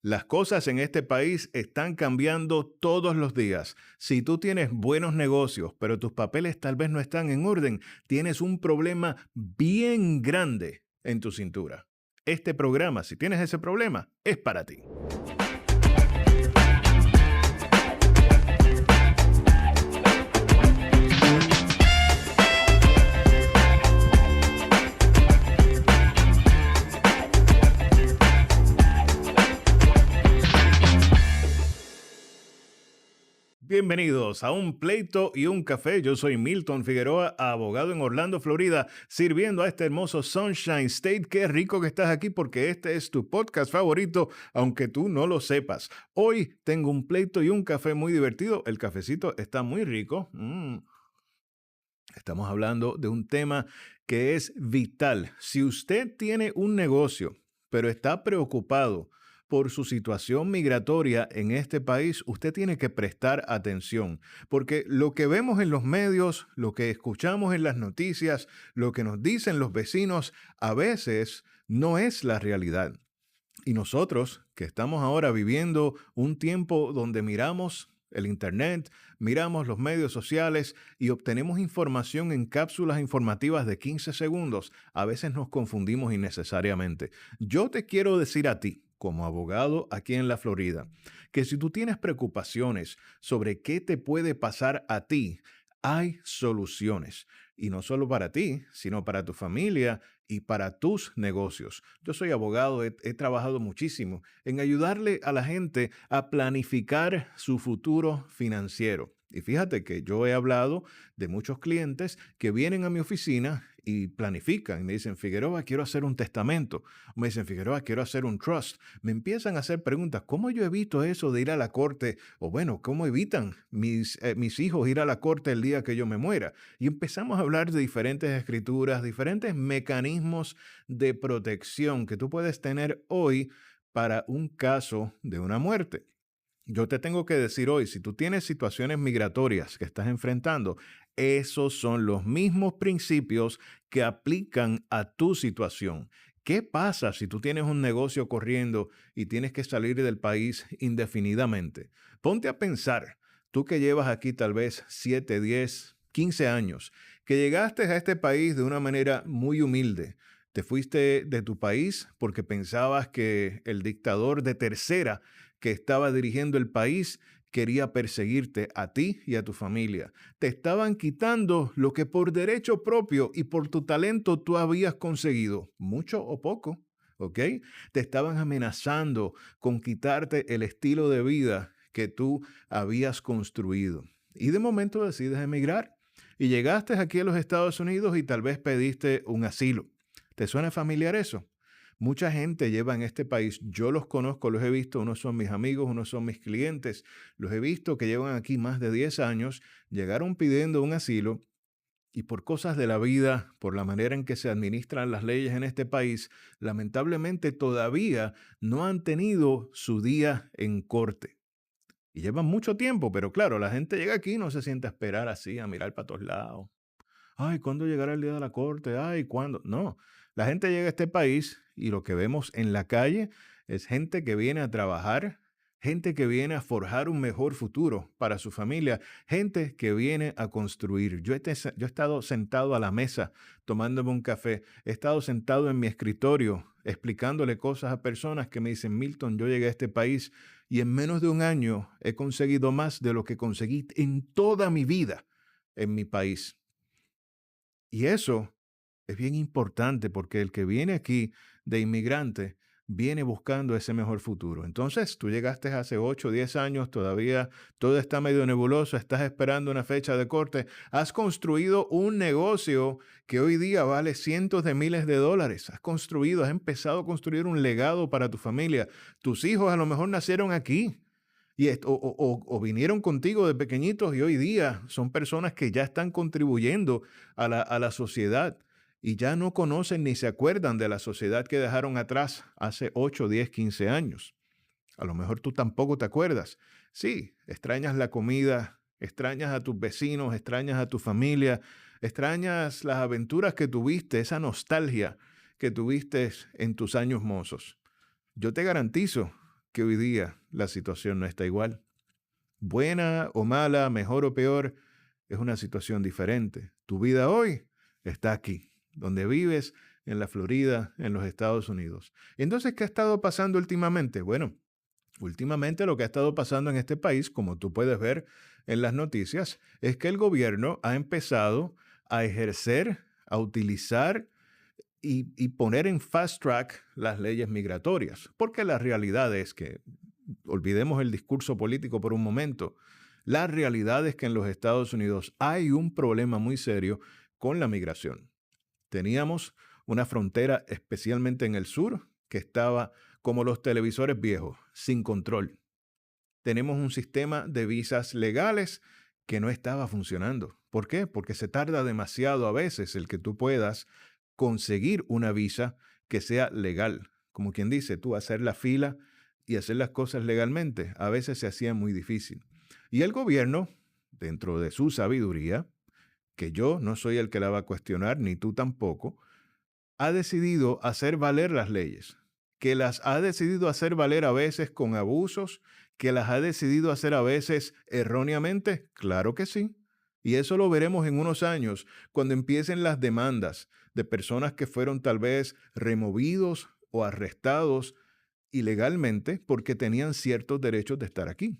Las cosas en este país están cambiando todos los días. Si tú tienes buenos negocios, pero tus papeles tal vez no están en orden, tienes un problema bien grande en tu cintura. Este programa, si tienes ese problema, es para ti. Bienvenidos a Un Pleito y un Café. Yo soy Milton Figueroa, abogado en Orlando, Florida, sirviendo a este hermoso Sunshine State. Qué rico que estás aquí porque este es tu podcast favorito, aunque tú no lo sepas. Hoy tengo un pleito y un café muy divertido. El cafecito está muy rico. Estamos hablando de un tema que es vital. Si usted tiene un negocio, pero está preocupado por su situación migratoria en este país, usted tiene que prestar atención, porque lo que vemos en los medios, lo que escuchamos en las noticias, lo que nos dicen los vecinos, a veces no es la realidad. Y nosotros, que estamos ahora viviendo un tiempo donde miramos el Internet, miramos los medios sociales y obtenemos información en cápsulas informativas de 15 segundos, a veces nos confundimos innecesariamente. Yo te quiero decir a ti, como abogado aquí en la Florida, que si tú tienes preocupaciones sobre qué te puede pasar a ti, hay soluciones. Y no solo para ti, sino para tu familia y para tus negocios. Yo soy abogado, he trabajado muchísimo en ayudarle a la gente a planificar su futuro financiero. Y fíjate que yo he hablado de muchos clientes que vienen a mi oficina y planifican. Me dicen, Figueroa, quiero hacer un testamento. Me dicen, Figueroa, quiero hacer un trust. Me empiezan a hacer preguntas. ¿Cómo yo evito eso de ir a la corte? O bueno, ¿cómo evitan mis hijos ir a la corte el día que yo me muera? Y empezamos a hablar de diferentes escrituras, diferentes mecanismos de protección que tú puedes tener hoy para un caso de una muerte. Yo te tengo que decir hoy, si tú tienes situaciones migratorias que estás enfrentando, esos son los mismos principios que aplican a tu situación. ¿Qué pasa si tú tienes un negocio corriendo y tienes que salir del país indefinidamente? Ponte a pensar, tú que llevas aquí tal vez 7, 10, 15 años, que llegaste a este país de una manera muy humilde. Te fuiste de tu país porque pensabas que el dictador de tercera que estaba dirigiendo el país quería perseguirte a ti y a tu familia. Te estaban quitando lo que por derecho propio y por tu talento tú habías conseguido, mucho o poco, ¿ok? Te estaban amenazando con quitarte el estilo de vida que tú habías construido. Y de momento decides emigrar y llegaste aquí a los Estados Unidos y tal vez pediste un asilo. ¿Te suena familiar eso? Mucha gente lleva en este país, yo los conozco, los he visto, unos son mis amigos, unos son mis clientes, los he visto que llevan aquí más de 10 años, llegaron pidiendo un asilo y por cosas de la vida, por la manera en que se administran las leyes en este país, lamentablemente todavía no han tenido su día en corte. Y llevan mucho tiempo, pero claro, la gente llega aquí y no se sienta a esperar así, a mirar para todos lados. Ay, ¿cuándo llegará el día de la corte? Ay, ¿cuándo? No, la gente llega a este país y lo que vemos en la calle es gente que viene a trabajar, gente que viene a forjar un mejor futuro para su familia, gente que viene a construir. Yo he estado sentado a la mesa tomándome un café, he estado sentado en mi escritorio explicándole cosas a personas que me dicen, Milton, yo llegué a este país y en menos de un año he conseguido más de lo que conseguí en toda mi vida en mi país. Y eso es bien importante porque el que viene aquí de inmigrante viene buscando ese mejor futuro. Entonces, tú llegaste hace 8, o 10 años, todavía todo está medio nebuloso, estás esperando una fecha de corte, has construido un negocio que hoy día vale cientos de miles de dólares, has empezado a construir un legado para tu familia. Tus hijos a lo mejor nacieron aquí. O vinieron contigo de pequeñitos y hoy día son personas que ya están contribuyendo a la sociedad y ya no conocen ni se acuerdan de la sociedad que dejaron atrás hace 8, 10, 15 años. A lo mejor tú tampoco te acuerdas. Sí, extrañas la comida, extrañas a tus vecinos, extrañas a tu familia, extrañas las aventuras que tuviste, esa nostalgia que tuviste en tus años mozos. Yo te garantizo que hoy día la situación no está igual. Buena o mala, mejor o peor, es una situación diferente. Tu vida hoy está aquí, donde vives, en la Florida, en los Estados Unidos. Entonces, ¿qué ha estado pasando últimamente? Bueno, últimamente lo que ha estado pasando en este país, como tú puedes ver en las noticias, es que el gobierno ha empezado a ejercer, a utilizar y poner en fast track las leyes migratorias. Porque la realidad es que, olvidemos el discurso político por un momento, la realidad es que en los Estados Unidos hay un problema muy serio con la migración. Teníamos una frontera, especialmente en el sur, que estaba como los televisores viejos, sin control. Tenemos un sistema de visas legales que no estaba funcionando. ¿Por qué? Porque se tarda demasiado a veces el que tú puedas conseguir una visa que sea legal. Como quien dice, tú hacer la fila y hacer las cosas legalmente, a veces se hacía muy difícil. Y el gobierno, dentro de su sabiduría, que yo no soy el que la va a cuestionar, ni tú tampoco, ha decidido hacer valer las leyes, que las ha decidido hacer valer a veces con abusos, que las ha decidido hacer a veces erróneamente, claro que sí. Y eso lo veremos en unos años, cuando empiecen las demandas de personas que fueron tal vez removidos o arrestados ilegalmente porque tenían ciertos derechos de estar aquí.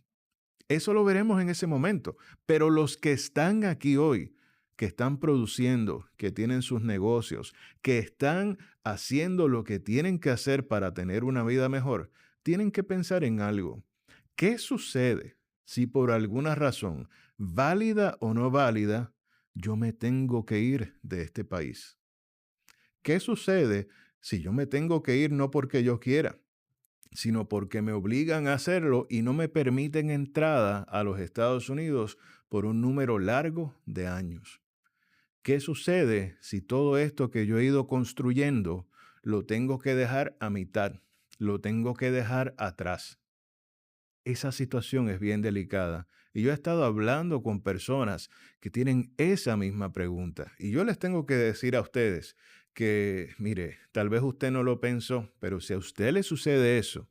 Eso lo veremos en ese momento. Pero los que están aquí hoy, que están produciendo, que tienen sus negocios, que están haciendo lo que tienen que hacer para tener una vida mejor, tienen que pensar en algo. ¿Qué sucede si por alguna razón, válida o no válida, yo me tengo que ir de este país? ¿Qué sucede si yo me tengo que ir no porque yo quiera, sino porque me obligan a hacerlo y no me permiten entrada a los Estados Unidos por un número largo de años? ¿Qué sucede si todo esto que yo he ido construyendo lo tengo que dejar a mitad, lo tengo que dejar atrás? Esa situación es bien delicada. Y yo he estado hablando con personas que tienen esa misma pregunta. Y yo les tengo que decir a ustedes que, mire, tal vez usted no lo pensó, pero si a usted le sucede eso,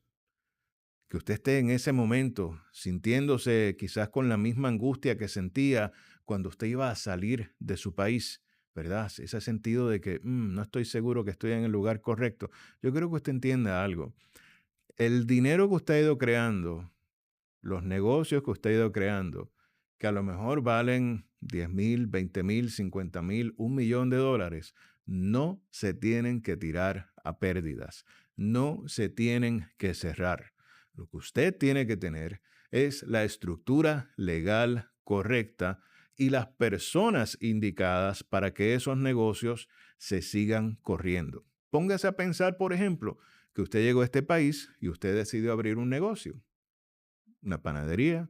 que usted esté en ese momento sintiéndose quizás con la misma angustia que sentía cuando usted iba a salir de su país, ¿verdad? Ese sentido de que no estoy seguro que estoy en el lugar correcto. Yo creo que usted entienda algo. El dinero que usted ha ido creando, los negocios que usted ha ido creando, que a lo mejor valen 10,000, 20,000, 50,000, $1,000,000, no se tienen que tirar a pérdidas, no se tienen que cerrar. Lo que usted tiene que tener es la estructura legal correcta y las personas indicadas para que esos negocios se sigan corriendo. Póngase a pensar, por ejemplo, que usted llegó a este país y usted decidió abrir un negocio, una panadería,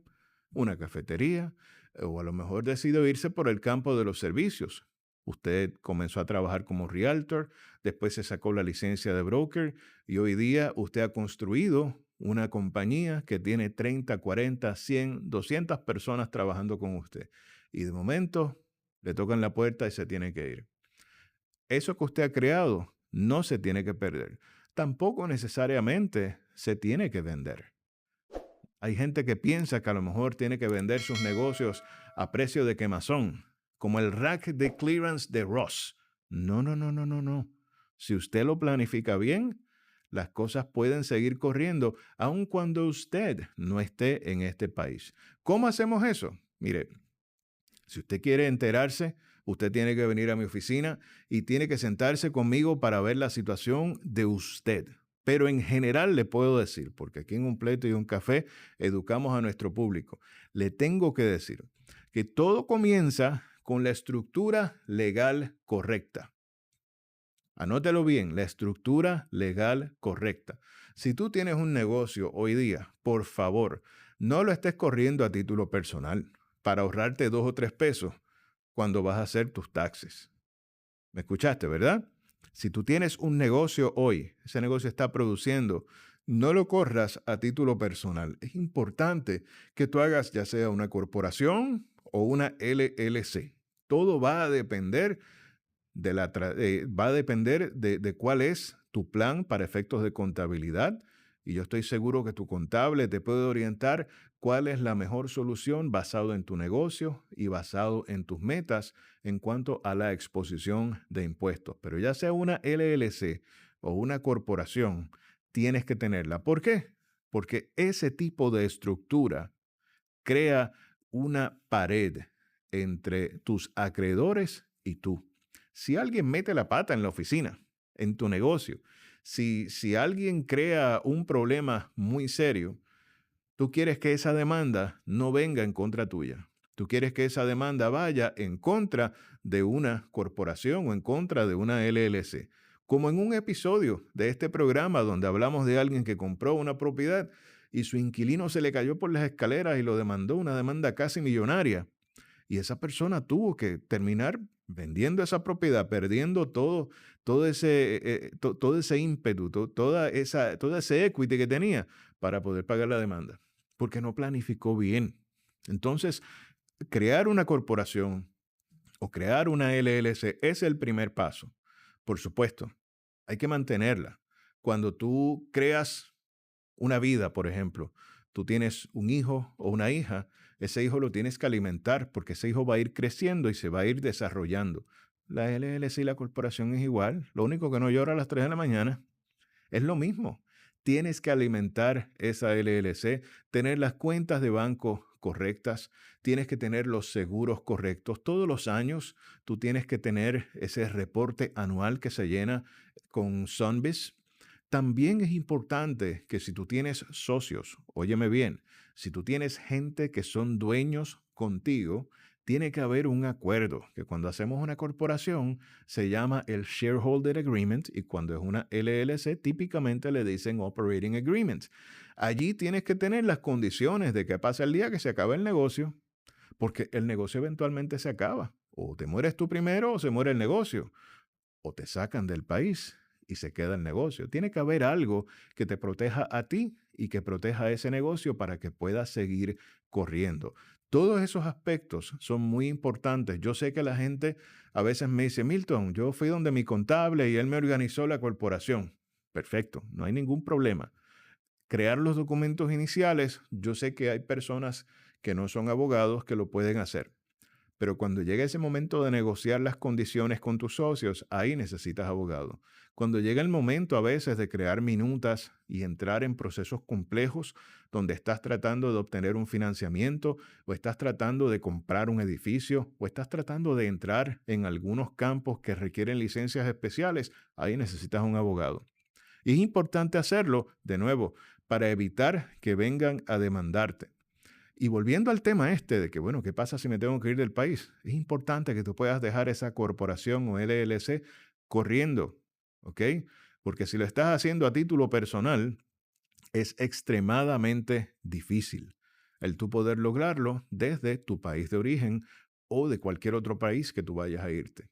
una cafetería, o a lo mejor decidió irse por el campo de los servicios. Usted comenzó a trabajar como realtor, después se sacó la licencia de broker y hoy día usted ha construido una compañía que tiene 30, 40, 100, 200 personas trabajando con usted. Y de momento le tocan la puerta y se tiene que ir. Eso que usted ha creado no se tiene que perder. Tampoco necesariamente se tiene que vender. Hay gente que piensa que a lo mejor tiene que vender sus negocios a precio de quemazón, como el rack de clearance de Ross. No, no, no, no, no, no. Si usted lo planifica bien, las cosas pueden seguir corriendo aun cuando usted no esté en este país. ¿Cómo hacemos eso? Mire, si usted quiere enterarse, usted tiene que venir a mi oficina y tiene que sentarse conmigo para ver la situación de usted. Pero en general le puedo decir, porque aquí en Un Pleito y un Café educamos a nuestro público, le tengo que decir que todo comienza con la estructura legal correcta. Anótelo bien, la estructura legal correcta. Si tú tienes un negocio hoy día, por favor, no lo estés corriendo a título personal para ahorrarte 2 o 3 pesos cuando vas a hacer tus taxes. ¿Me escuchaste, verdad? Si tú tienes un negocio hoy, ese negocio está produciendo, no lo corras a título personal. Es importante que tú hagas ya sea una corporación o una LLC. Todo va a depender de cuál es tu plan para efectos de contabilidad Y yo estoy seguro que tu contable te puede orientar cuál es la mejor solución basado en tu negocio y basado en tus metas en cuanto a la exposición de impuestos. Pero ya sea una LLC o una corporación, tienes que tenerla. ¿Por qué? Porque ese tipo de estructura crea una pared entre tus acreedores y tú. Si alguien mete la pata en la oficina, en tu negocio, si alguien crea un problema muy serio, tú quieres que esa demanda no venga en contra tuya. Tú quieres que esa demanda vaya en contra de una corporación o en contra de una LLC. Como en un episodio de este programa donde hablamos de alguien que compró una propiedad y su inquilino se le cayó por las escaleras y lo demandó, una demanda casi millonaria. Y esa persona tuvo que terminar vendiendo esa propiedad, perdiendo todo ese ímpetu, todo ese equity que tenía para poder pagar la demanda, porque no planificó bien. Entonces, crear una corporación o crear una LLC es el primer paso. Por supuesto, hay que mantenerla. Cuando tú creas una vida, por ejemplo, tú tienes un hijo o una hija, ese hijo lo tienes que alimentar porque ese hijo va a ir creciendo y se va a ir desarrollando. La LLC y la corporación es igual, lo único que no llora a las 3 de la mañana es lo mismo. Tienes que alimentar esa LLC, tener las cuentas de banco correctas, tienes que tener los seguros correctos. Todos los años tú tienes que tener ese reporte anual que se llena con Sunbiz. También es importante que si tú tienes socios, óyeme bien, si tú tienes gente que son dueños contigo, tiene que haber un acuerdo, que cuando hacemos una corporación se llama el Shareholder Agreement y cuando es una LLC típicamente le dicen Operating Agreement. Allí tienes que tener las condiciones de que pasa el día que se acaba el negocio, porque el negocio eventualmente se acaba. O te mueres tú primero o se muere el negocio o te sacan del país y se queda el negocio. Tiene que haber algo que te proteja a ti y que proteja a ese negocio para que pueda seguir corriendo. Todos esos aspectos son muy importantes. Yo sé que la gente a veces me dice, Milton, yo fui donde mi contable y él me organizó la corporación. Perfecto, no hay ningún problema. Crear los documentos iniciales, yo sé que hay personas que no son abogados que lo pueden hacer. Pero cuando llega ese momento de negociar las condiciones con tus socios, ahí necesitas abogado. Cuando llega el momento a veces de crear minutas y entrar en procesos complejos donde estás tratando de obtener un financiamiento o estás tratando de comprar un edificio o estás tratando de entrar en algunos campos que requieren licencias especiales, ahí necesitas un abogado. Y es importante hacerlo, de nuevo, para evitar que vengan a demandarte. Y volviendo al tema este de que, bueno, ¿qué pasa si me tengo que ir del país? Es importante que tú puedas dejar esa corporación o LLC corriendo, ¿ok? Porque si lo estás haciendo a título personal, es extremadamente difícil el tú poder lograrlo desde tu país de origen o de cualquier otro país que tú vayas a irte.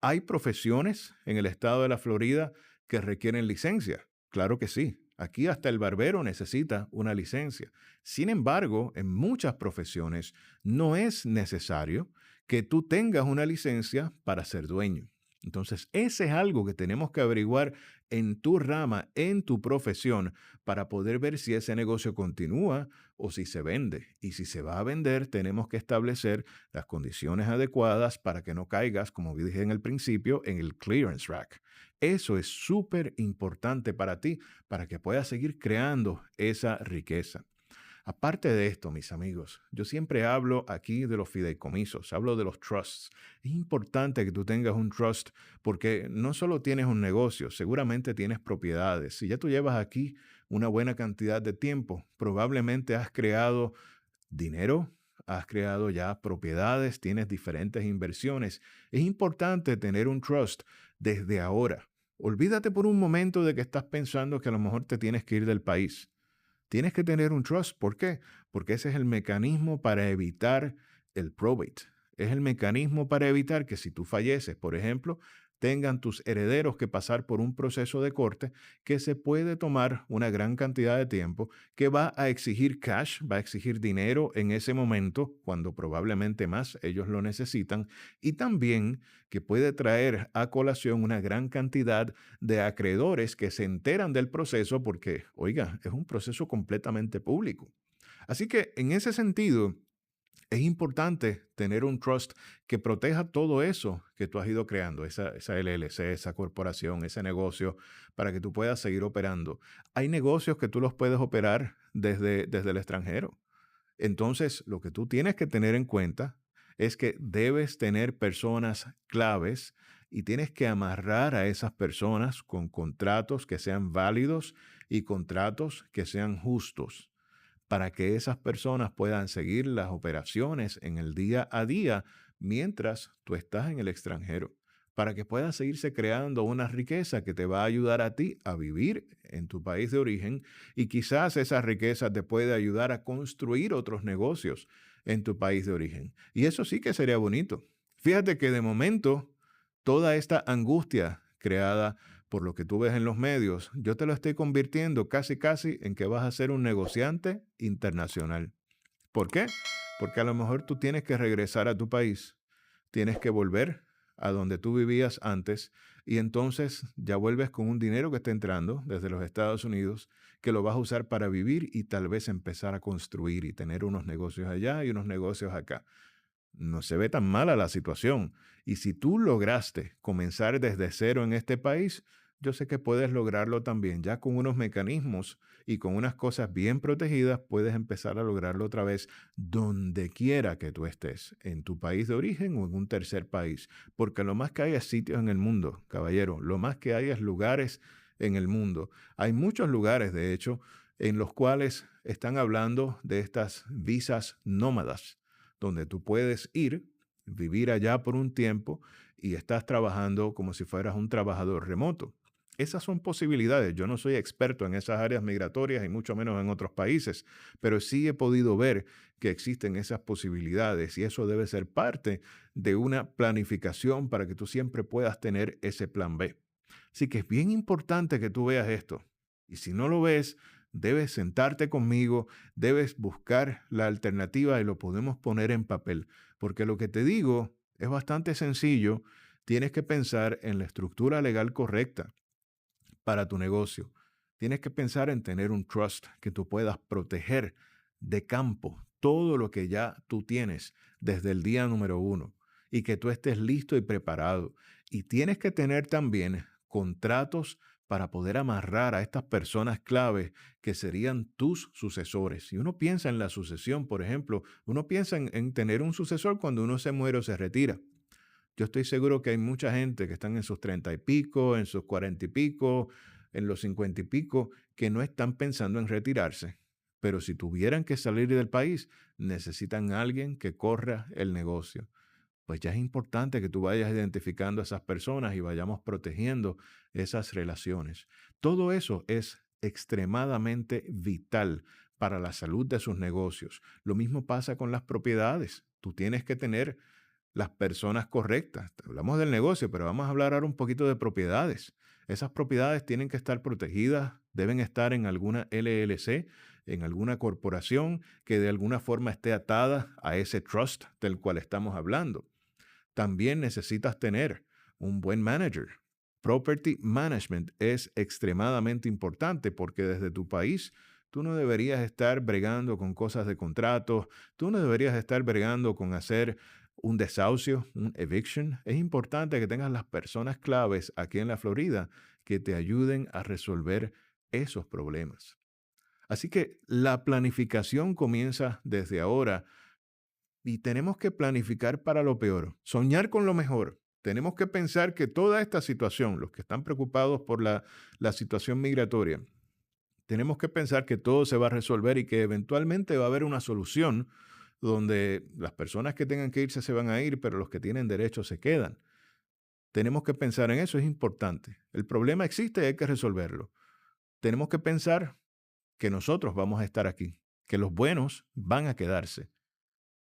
¿Hay profesiones en el estado de la Florida que requieren licencia? Claro que sí. Aquí hasta el barbero necesita una licencia. Sin embargo, en muchas profesiones no es necesario que tú tengas una licencia para ser dueño. Entonces, ese es algo que tenemos que averiguar en tu rama, en tu profesión, para poder ver si ese negocio continúa o si se vende. Y si se va a vender, tenemos que establecer las condiciones adecuadas para que no caigas, como dije en el principio, en el clearance rack. Eso es súper importante para ti, para que puedas seguir creando esa riqueza. Aparte de esto, mis amigos, yo siempre hablo aquí de los fideicomisos, hablo de los trusts. Es importante que tú tengas un trust porque no solo tienes un negocio, seguramente tienes propiedades. Si ya tú llevas aquí una buena cantidad de tiempo, probablemente has creado dinero, has creado ya propiedades, tienes diferentes inversiones. Es importante tener un trust desde ahora. Olvídate por un momento de que estás pensando que a lo mejor te tienes que ir del país. Tienes que tener un trust. ¿Por qué? Porque ese es el mecanismo para evitar el probate. Es el mecanismo para evitar que si tú falleces, por ejemplo, tengan tus herederos que pasar por un proceso de corte que se puede tomar una gran cantidad de tiempo, que va a exigir cash, va a exigir dinero en ese momento, cuando probablemente más ellos lo necesitan, y también que puede traer a colación una gran cantidad de acreedores que se enteran del proceso porque, oiga, es un proceso completamente público. Así que en ese sentido, es importante tener un trust que proteja todo eso que tú has ido creando, esa LLC, esa corporación, ese negocio, para que tú puedas seguir operando. Hay negocios que tú los puedes operar desde el extranjero. Entonces, lo que tú tienes que tener en cuenta es que debes tener personas claves y tienes que amarrar a esas personas con contratos que sean válidos y contratos que sean justos para que esas personas puedan seguir las operaciones en el día a día mientras tú estás en el extranjero, para que pueda seguirse creando una riqueza que te va a ayudar a ti a vivir en tu país de origen y quizás esa riqueza te puede ayudar a construir otros negocios en tu país de origen. Y eso sí que sería bonito. Fíjate que de momento toda esta angustia creada por lo que tú ves en los medios, yo te lo estoy convirtiendo casi casi en que vas a ser un negociante internacional. ¿Por qué? Porque a lo mejor tú tienes que regresar a tu país, tienes que volver a donde tú vivías antes y entonces ya vuelves con un dinero que está entrando desde los Estados Unidos que lo vas a usar para vivir y tal vez empezar a construir y tener unos negocios allá y unos negocios acá. No se ve tan mala la situación. Y si tú lograste comenzar desde cero en este país, yo sé que puedes lograrlo también. Ya con unos mecanismos y con unas cosas bien protegidas, puedes empezar a lograrlo otra vez donde quiera que tú estés, en tu país de origen o en un tercer país. Porque lo más que hay es sitios en el mundo, caballero. Lo más que hay es lugares en el mundo. Hay muchos lugares, de hecho, en los cuales están hablando de estas visas nómadas donde tú puedes ir, vivir allá por un tiempo y estás trabajando como si fueras un trabajador remoto. Esas son posibilidades. Yo no soy experto en esas áreas migratorias y mucho menos en otros países, pero sí he podido ver que existen esas posibilidades y eso debe ser parte de una planificación para que tú siempre puedas tener ese plan B. Así que es bien importante que tú veas esto. Y si no lo ves, debes sentarte conmigo, debes buscar la alternativa y lo podemos poner en papel. Porque lo que te digo es bastante sencillo. Tienes que pensar en la estructura legal correcta para tu negocio. Tienes que pensar en tener un trust que tú puedas proteger de campo todo lo que ya tú tienes desde el día número uno y que tú estés listo y preparado. Y tienes que tener también contratos para poder amarrar a estas personas claves que serían tus sucesores. Si uno piensa en la sucesión, por ejemplo, uno piensa en tener un sucesor cuando uno se muere o se retira. Yo estoy seguro que hay mucha gente que están en sus 30 y pico, en sus 40 y pico, en los 50 y pico, que no están pensando en retirarse. Pero si tuvieran que salir del país, necesitan a alguien que corra el negocio. Pues ya es importante que tú vayas identificando a esas personas y vayamos protegiendo esas relaciones. Todo eso es extremadamente vital para la salud de sus negocios. Lo mismo pasa con las propiedades. Tú tienes que tener las personas correctas. Hablamos del negocio, pero vamos a hablar ahora un poquito de propiedades. Esas propiedades tienen que estar protegidas, deben estar en alguna LLC, en alguna corporación que de alguna forma esté atada a ese trust del cual estamos hablando. También necesitas tener un buen manager. Property management es extremadamente importante porque desde tu país tú no deberías estar bregando con cosas de contratos, tú no deberías estar bregando con hacer un desahucio, un eviction. Es importante que tengas las personas claves aquí en la Florida que te ayuden a resolver esos problemas. Así que la planificación comienza desde ahora y tenemos que planificar para lo peor, soñar con lo mejor. Tenemos que pensar que toda esta situación, los que están preocupados por la situación migratoria, tenemos que pensar que todo se va a resolver y que eventualmente va a haber una solución donde las personas que tengan que irse se van a ir, pero los que tienen derecho se quedan. Tenemos que pensar en eso, es importante. El problema existe y hay que resolverlo. Tenemos que pensar que nosotros vamos a estar aquí, que los buenos van a quedarse.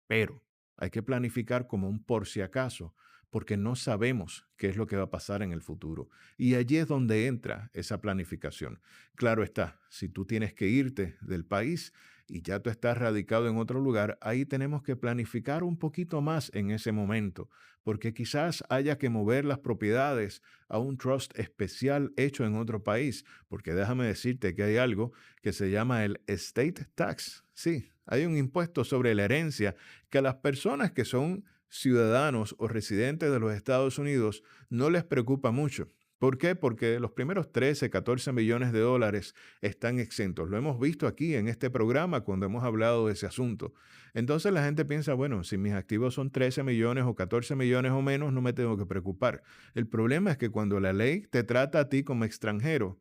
Pero hay que planificar como un por si acaso porque no sabemos qué es lo que va a pasar en el futuro. Y allí es donde entra esa planificación. Claro está, si tú tienes que irte del país y ya tú estás radicado en otro lugar, ahí tenemos que planificar un poquito más en ese momento, porque quizás haya que mover las propiedades a un trust especial hecho en otro país, porque déjame decirte que hay algo que se llama el estate tax. Sí, hay un impuesto sobre la herencia que a las personas que son ciudadanos o residentes de los Estados Unidos no les preocupa mucho. ¿Por qué? Porque los primeros 13, 14 millones de dólares están exentos. Lo hemos visto aquí en este programa cuando hemos hablado de ese asunto. Entonces la gente piensa, bueno, si mis activos son 13 millones o 14 millones o menos, no me tengo que preocupar. El problema es que cuando la ley te trata a ti como extranjero,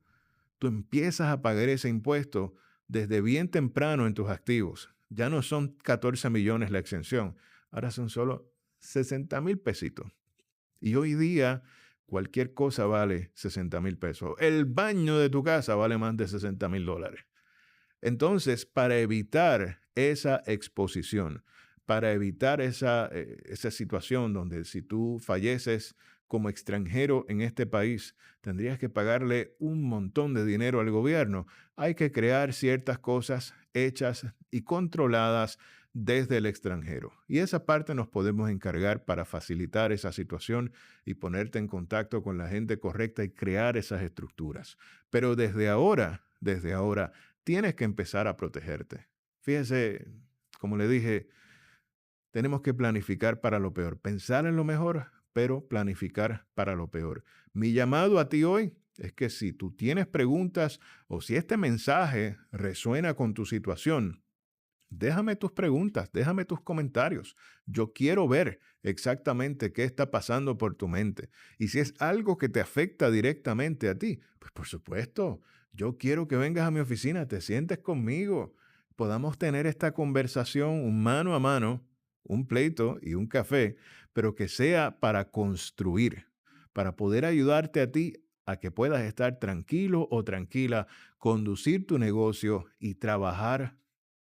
tú empiezas a pagar ese impuesto desde bien temprano en tus activos. Ya no son 14 millones la exención, ahora son solo 60,000 pesitos. Y hoy día cualquier cosa vale 60,000 pesos. El baño de tu casa vale más de 60,000 dólares. Entonces, para evitar esa exposición, para evitar esa situación donde si tú falleces como extranjero en este país, tendrías que pagarle un montón de dinero al gobierno, hay que crear ciertas cosas hechas y controladas desde el extranjero. Y esa parte nos podemos encargar para facilitar esa situación y ponerte en contacto con la gente correcta y crear esas estructuras. Pero desde ahora, tienes que empezar a protegerte. Fíjese, como le dije, tenemos que planificar para lo peor, pensar en lo mejor, pero planificar para lo peor. Mi llamado a ti hoy es que si tú tienes preguntas o si este mensaje resuena con tu situación, déjame tus preguntas, déjame tus comentarios. Yo quiero ver exactamente qué está pasando por tu mente. Y si es algo que te afecta directamente a ti, pues por supuesto, yo quiero que vengas a mi oficina, te sientes conmigo, podamos tener esta conversación un mano a mano, un pleito y un café, pero que sea para construir, para poder ayudarte a ti a que puedas estar tranquilo o tranquila, conducir tu negocio y trabajar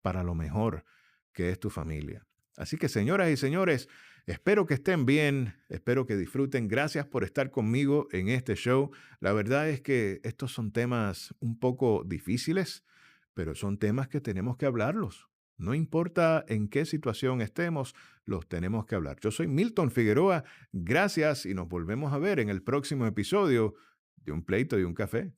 para lo mejor que es tu familia. Así que, señoras y señores, espero que estén bien, espero que disfruten. Gracias por estar conmigo en este show. La verdad es que estos son temas un poco difíciles, pero son temas que tenemos que hablarlos. No importa en qué situación estemos, los tenemos que hablar. Yo soy Milton Figueroa. Gracias y nos volvemos a ver en el próximo episodio de Un Pleito y un Café.